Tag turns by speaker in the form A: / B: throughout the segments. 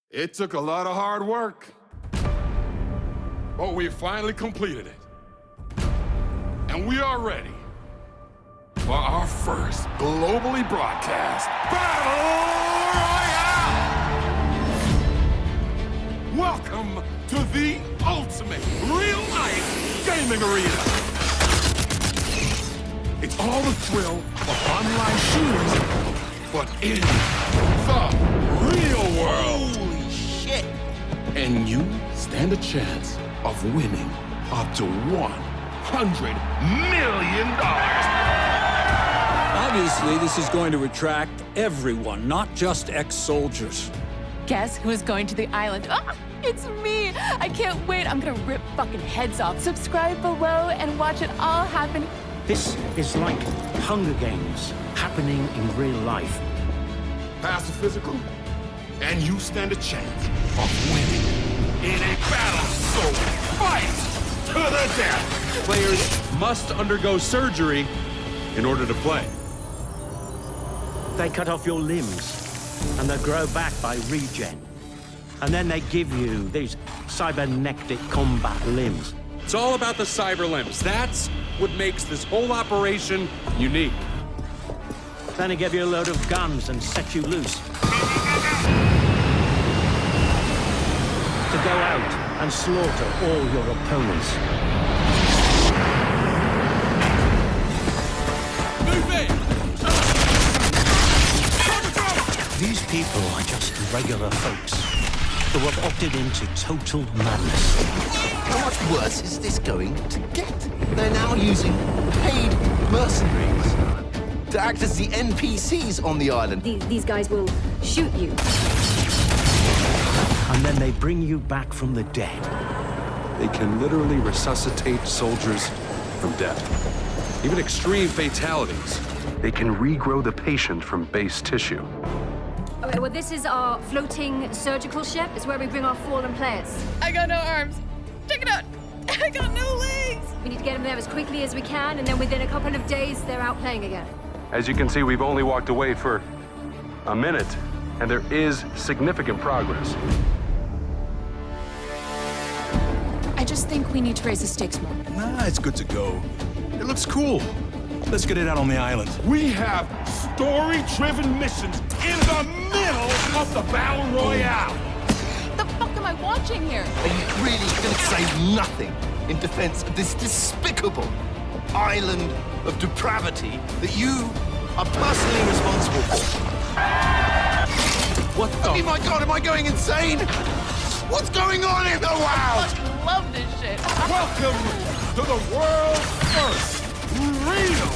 A: It took a lot of hard work, but we finally completed it. And we are ready for our first globally broadcast Battle Royale! Welcome to the ultimate real-life gaming arena. It's all the thrill of online shooters, but in the real world.
B: Holy shit!
A: And you stand a chance of winning up to $100 million.
C: Obviously, this is going to attract everyone, not just ex-soldiers.
D: Guess who's going to the island? Oh, it's me! I can't wait. I'm gonna rip fucking heads off. Subscribe below and watch it all happen.
E: This is like Hunger Games happening in real life.
A: Pass the physical, and you stand a chance of winning in a battle so fight to the death.
F: Players must undergo surgery in order to play.
E: They cut off your limbs, and they grow back by regen. And then they give you these cybernetic combat limbs.
F: It's all about the cyber limbs. That's what makes this whole operation unique.
E: Then they give you a load of guns and set you loose. To go out and slaughter all your opponents. These people are just regular folks who have opted into total madness.
B: How much worse is this going to get? They're now using paid mercenaries to act as the NPCs on the island.
G: These guys will shoot you.
E: And then they bring you back from the dead.
F: They can literally resuscitate soldiers from death. Even extreme fatalities. They can regrow the patient from base tissue.
G: Okay, well, this is our floating surgical ship. It's where we bring our fallen players.
D: I got no arms. Check it out. I got no legs.
G: We need to get them there as quickly as we can, and then within a couple of days, they're out playing again.
F: As you can see, we've only walked away for a minute, and there is significant progress.
D: I just think we need to raise the stakes more.
H: Nah, it's good to go. It looks cool. Let's get it out on the island.
A: We have story-driven missions in the middle of the Battle Royale.
D: The fuck am I watching here?
B: Are you really going to say nothing in defense of this despicable island of depravity that you are personally responsible for?
A: What the?
B: Oh my God, am I going insane? What's going on in the
D: I
B: world?
D: fucking love this shit.
A: Welcome to the world's first real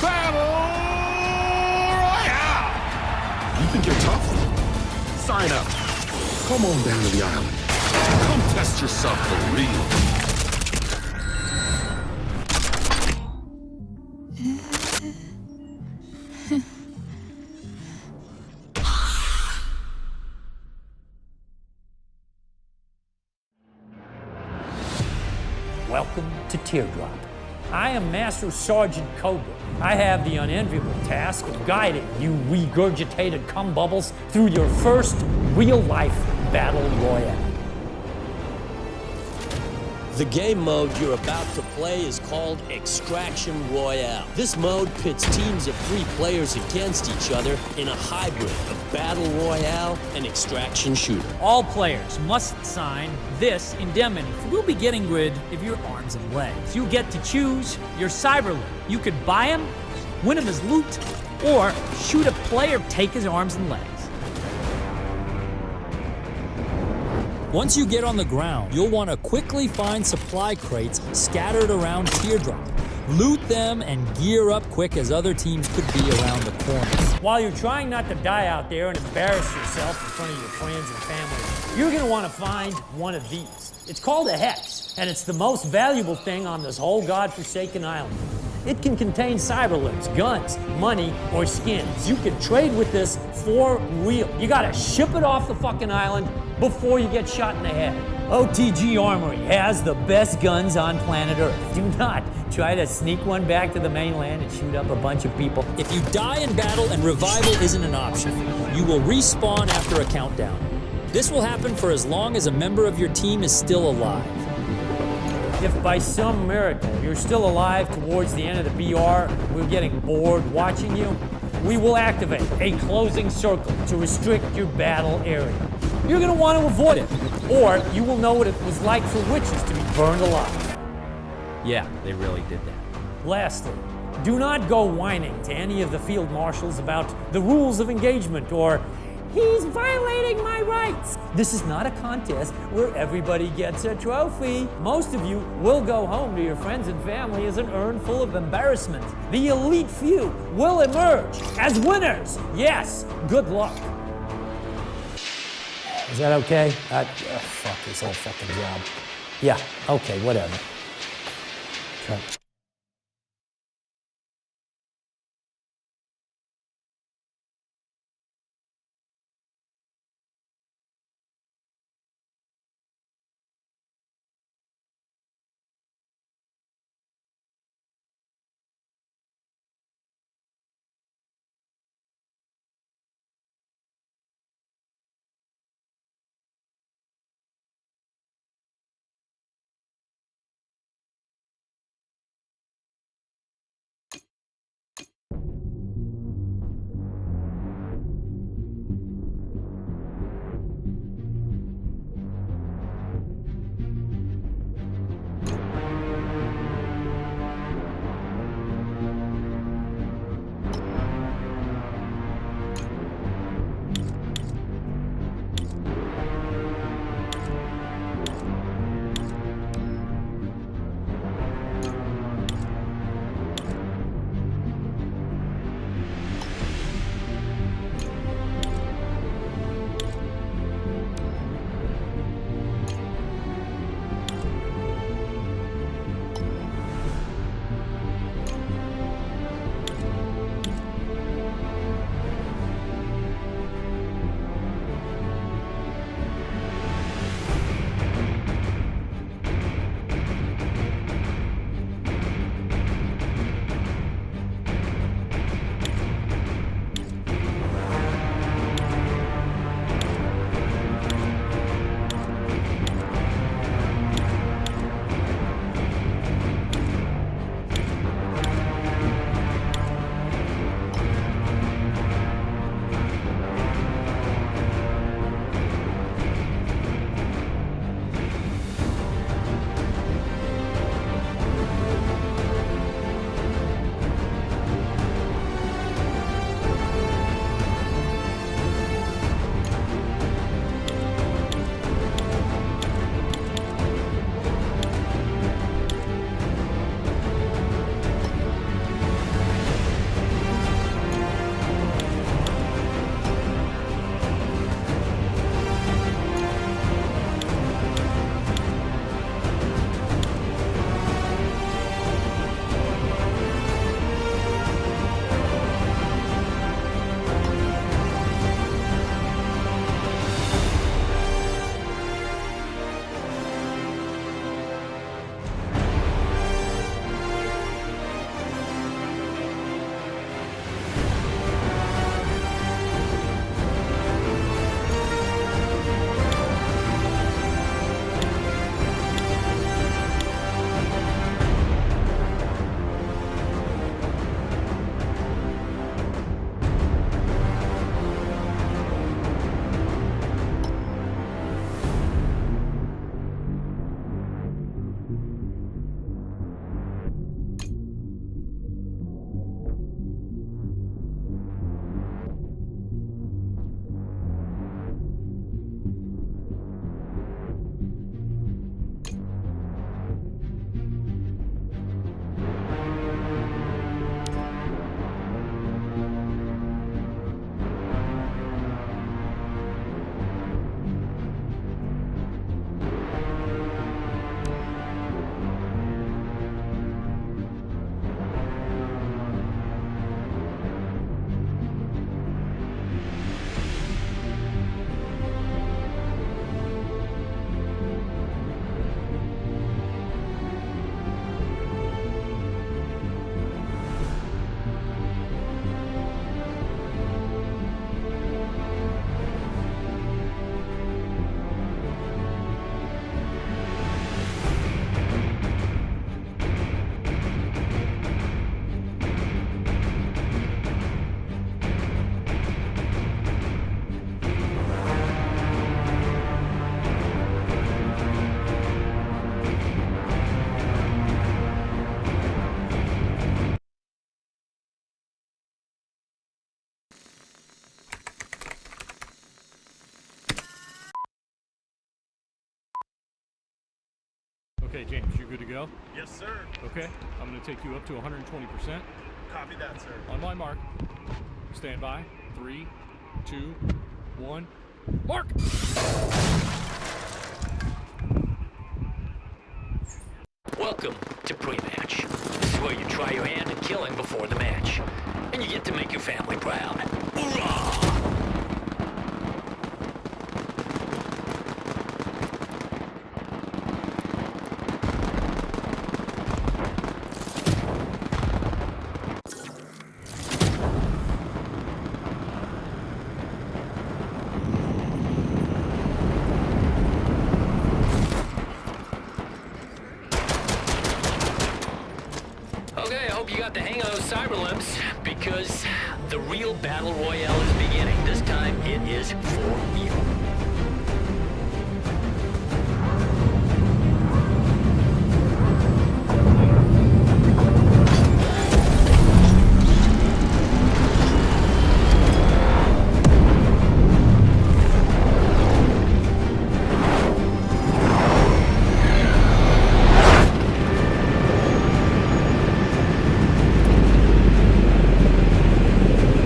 A: Battle Royale! You think you're tough? Sign up. Come on down to the island. Come test yourself for real.
I: Welcome to Teardrop. I am Master Sergeant Cobra. I have the unenviable task of guiding you regurgitated cum bubbles through your first real-life battle royale.
J: The game mode you're about to play is called Extraction Royale. This mode pits teams of 3 players against each other in a hybrid of Battle Royale and Extraction Shooter.
I: All players must sign this indemnity. We'll be getting rid of your arms and legs. You get to choose your cyber limb. You could buy him, win him as loot, or shoot a player, take his arms and legs. Once you get on the ground, you'll want to quickly find supply crates scattered around Teardrop. Loot them and gear up quick as other teams could be around the corners. While you're trying not to die out there and embarrass yourself in front of your friends and family, you're going to want to find one of these. It's called a hex, and it's the most valuable thing on this whole godforsaken island. It can contain cyber limbs, guns, money, or skins. You can trade with this for real. You gotta ship it off the fucking island before you get shot in the head. OTG Armory has the best guns on planet Earth. Do not try to sneak one back to the mainland and shoot up a bunch of people.
J: If you die in battle and revival isn't an option, you will respawn after a countdown.
I: This will happen for as long as a member of your team is still alive.
K: If by some miracle you're still alive towards the end of the BR, we're getting bored watching you, we will activate a closing circle to restrict your battle area. You're going to want to avoid it, or you will know what it was like for witches to be burned alive.
L: Yeah, they really did that.
K: Lastly, do not go whining to any of the field marshals about the rules of engagement or he's violating my rights. This is not a contest where everybody gets a trophy. Most of you will go home to your friends and family as an urn full of embarrassment. The elite few will emerge as winners. Yes, good luck. Is that okay? Fuck this whole fucking job. Yeah, okay, whatever. Cut.
M: Okay, James, you good to go?
N: Yes, sir.
M: Okay, I'm going to take you up to 120%.
N: Copy that, sir.
M: On my mark. Stand by. 3, 2, 1. Mark!
O: Welcome to pre-match. This is where you try your hand at killing before the match. And you get to make your family proud. Hoorah! Okay, I hope you got the hang of those cyber limbs, because the real battle royale is beginning. This time, it is for you.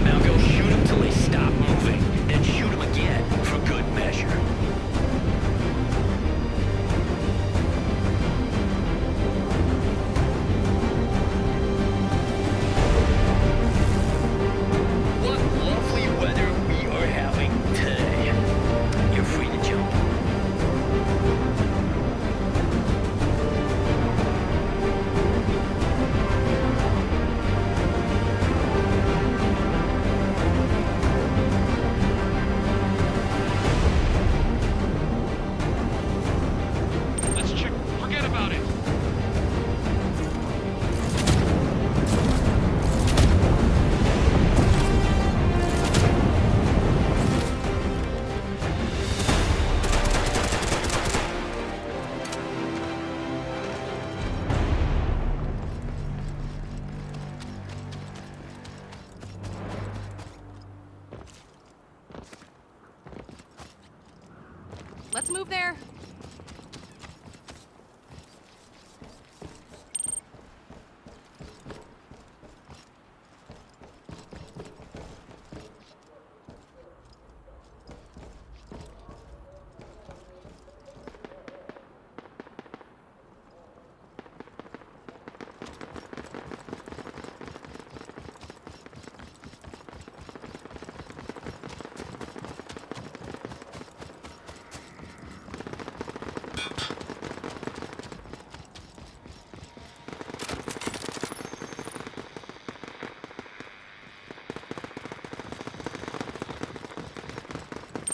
O: Now go shoot them till they stop moving, then shoot them again for good measure. What lovely weather we are having today. You're free to jump.
P: Let's check. Forget about it.
Q: Let's move there.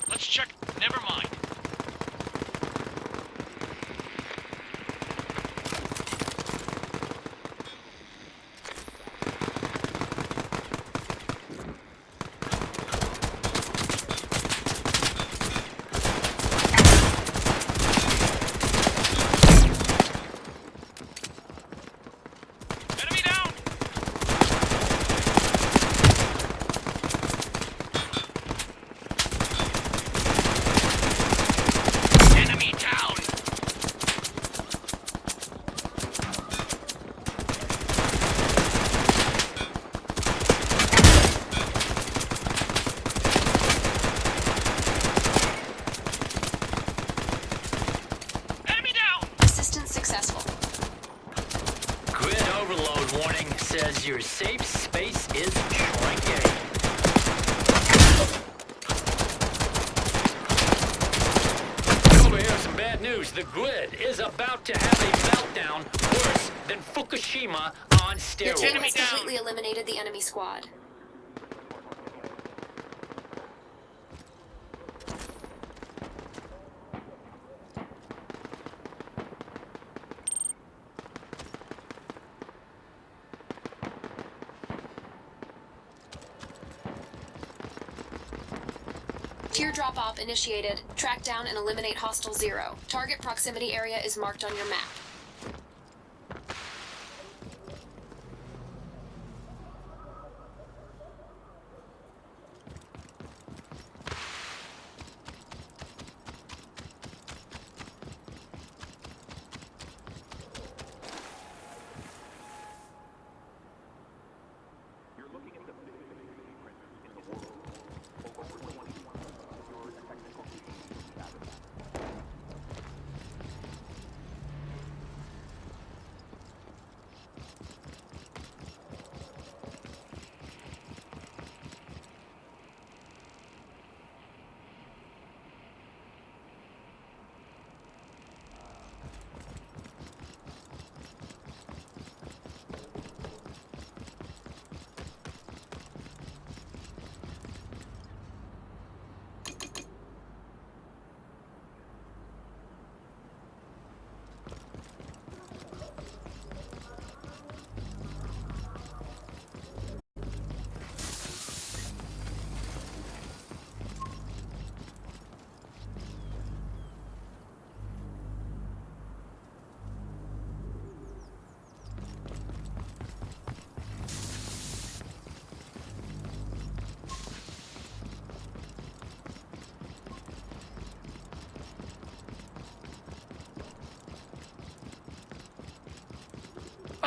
P: Let's check. Never mind. Enemy down! Enemy down! Enemy down!
Q: Assistance successful.
O: Grid overload warning says your safe space is shrinking. Over here, some bad news. The grid is about to have a meltdown worse than Fukushima on
Q: Your team
O: steroids.
Q: has completely eliminated the enemy squad. Teardrop op initiated. Track down and eliminate Hostile Zero. Target proximity area is marked on your map.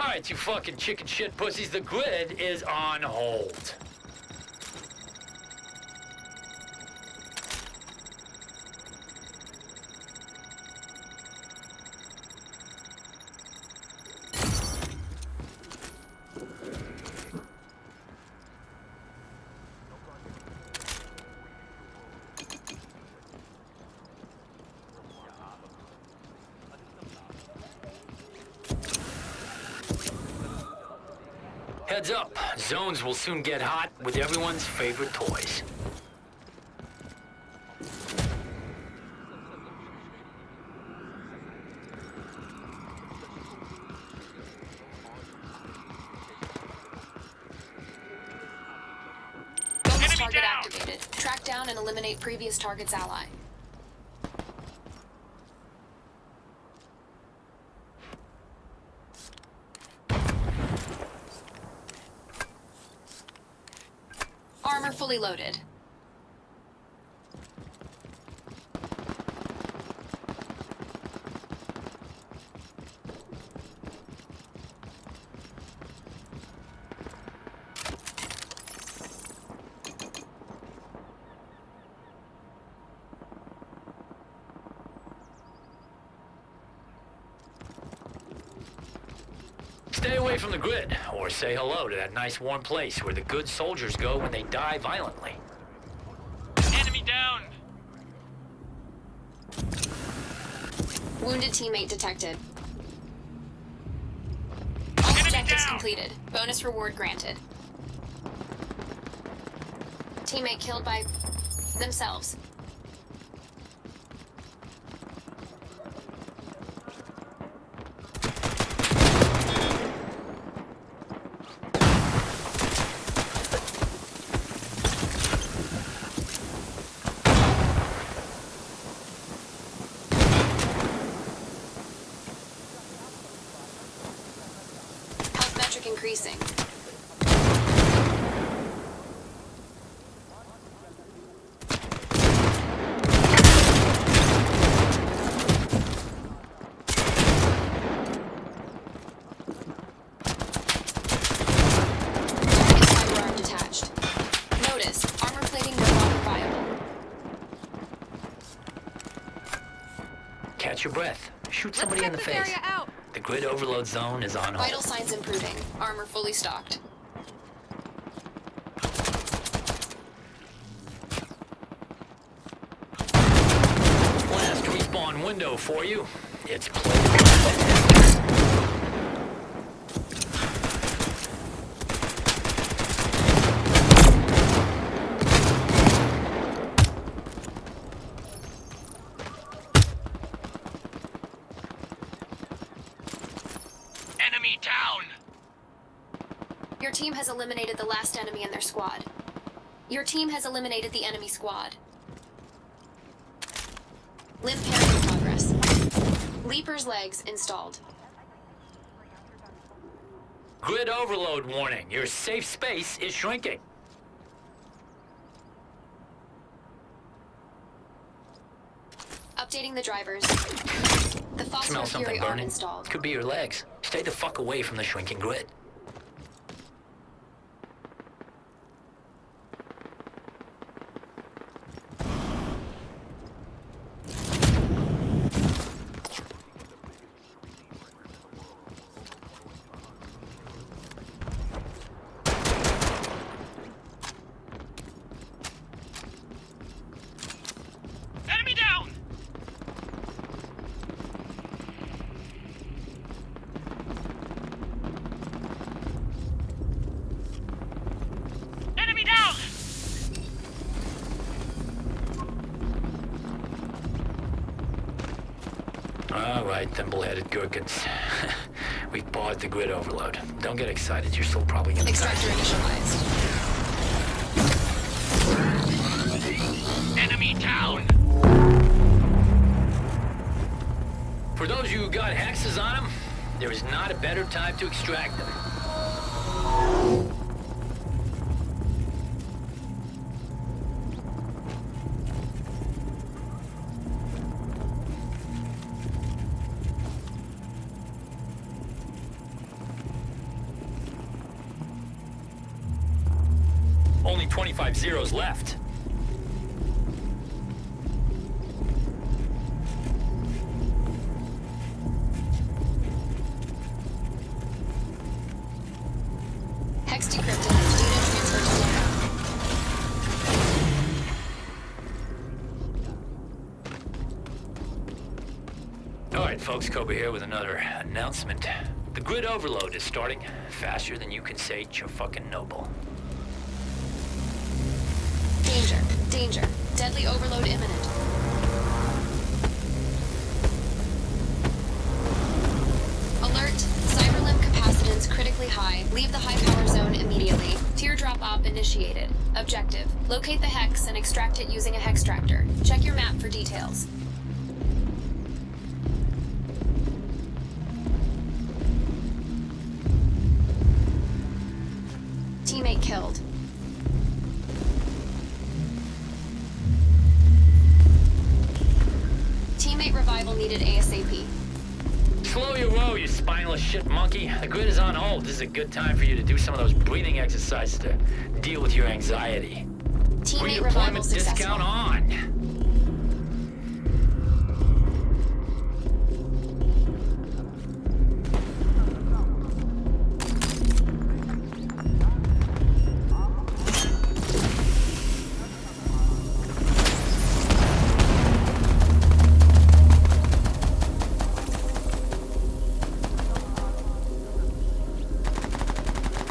O: Alright, you fucking chicken shit pussies, the grid is on hold. Heads up, zones will soon get hot with everyone's favorite toys.
Q: Bonus target activated. Track down and eliminate previous target's ally. Armor fully loaded.
O: Stay away from the grid, or say hello to that nice warm place where the good soldiers go when they die violently.
P: Enemy down!
Q: Wounded teammate detected. All objectives completed. Bonus reward granted. Teammate killed by themselves. Health metric increasing. Firearm detached. Notice, armor plating no longer viable.
O: Catch your breath. Shoot somebody in the face. The grid overload zone is on hold.
Q: Vital signs improving. Armor fully stocked.
O: Last respawn window for you. It's played.
P: Enemy down!
Q: Your team has eliminated the last enemy in their squad. Your team has eliminated the enemy squad. Limb pairing in progress. Leaper's legs installed.
O: Grid overload warning. Your safe space is shrinking.
Q: Updating the drivers. The
O: Smell
Q: Phosphor
O: something
Q: Fury arm
O: burning?
Q: installed.
O: Could be your legs. Stay the fuck away from the shrinking grid.
P: Enemy down! Enemy down!
O: All right, thimble-headed gherkins. We've paused the grid overload. Don't get excited. You're still probably gonna die.
Q: Extractor initialized.
P: Enemy down!
O: For those of you who got hexes on them, there is not a better time to extract them. Only 25 zeros left.
Q: Hex decrypted. Data transfer to lookout.
O: Alright folks, Cobra here with another announcement. The grid overload is starting faster than you can say fucking noble.
Q: Danger. Danger. Deadly overload imminent. Alert. Cyberlimb capacitance critically high. Leave the high power zone immediately. Teardrop op initiated. Objective. Locate the hex and extract it using a hextractor. Check your map for details. Teammate killed. Teammate revival needed ASAP.
O: Slow your roll, you spineless shit monkey. The grid is on hold. This is a good time for you to do some of those breathing exercises to deal with your anxiety.
Q: Teammate revival
O: Redeployment
Q: successful.
O: discount on.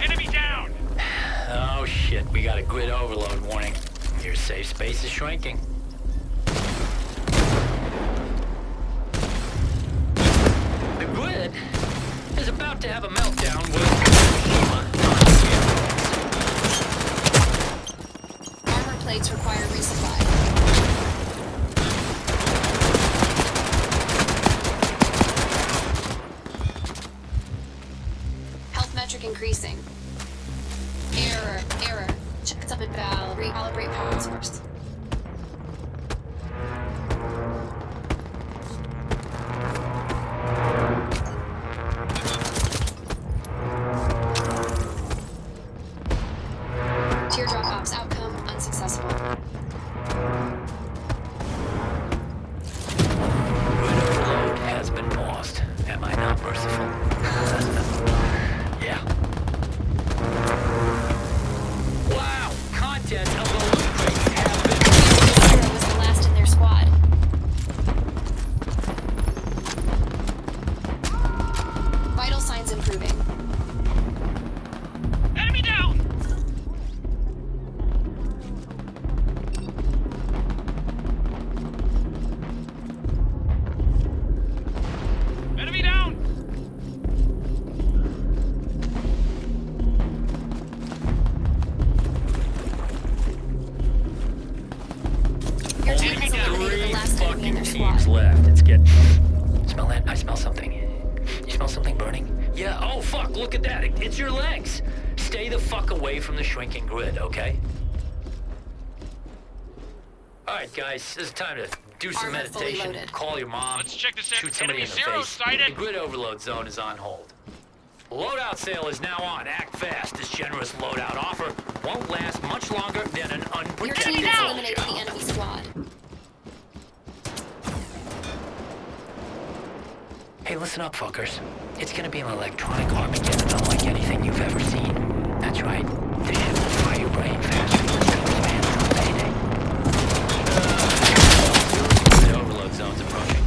P: Enemy down!
O: Oh shit, we got a grid overload warning. Your safe space is shrinking. The grid is about to have a meltdown with
Q: Armor plates require resupply. Health metric increasing. Error. Check up and valve. Recalibrate power source. Teardrop ops outcome unsuccessful.
O: grid overload has been paused. Am I not merciful? Yeah. Wow! Content of the loot crates have been...
Q: Zero was the last in their squad. Vital signs improving.
P: Enemy down! Enemy down!
Q: Your team
O: Only
Q: has eliminated the
O: three
Q: last enemy in
O: fucking
Q: their
O: teams
Q: squad.
O: left. It's getting... Smell that? I smell something. You smell something burning? Yeah, oh fuck, look at that. It's your legs. Stay the fuck away from the shrinking grid, okay? Alright guys, it's time to do some
Q: Armor fully
O: meditation.
Q: loaded.
O: Call your mom.
P: Let's check this
O: Shoot somebody
P: enemy
O: in the
P: zero
O: face.
P: sighted.
O: The grid overload zone is on hold. Loadout sale is now on. Act fast. This generous loadout offer won't last much longer than an
Q: Your
O: unprotected
Q: team has
O: soldier.
Q: eliminated the enemy squad.
O: Hey, listen up, fuckers. It's gonna be an electronic Armageddon unlike anything you've ever seen. That's right. This shit will fry your brain faster than the man from Payday. The overload zone's approaching.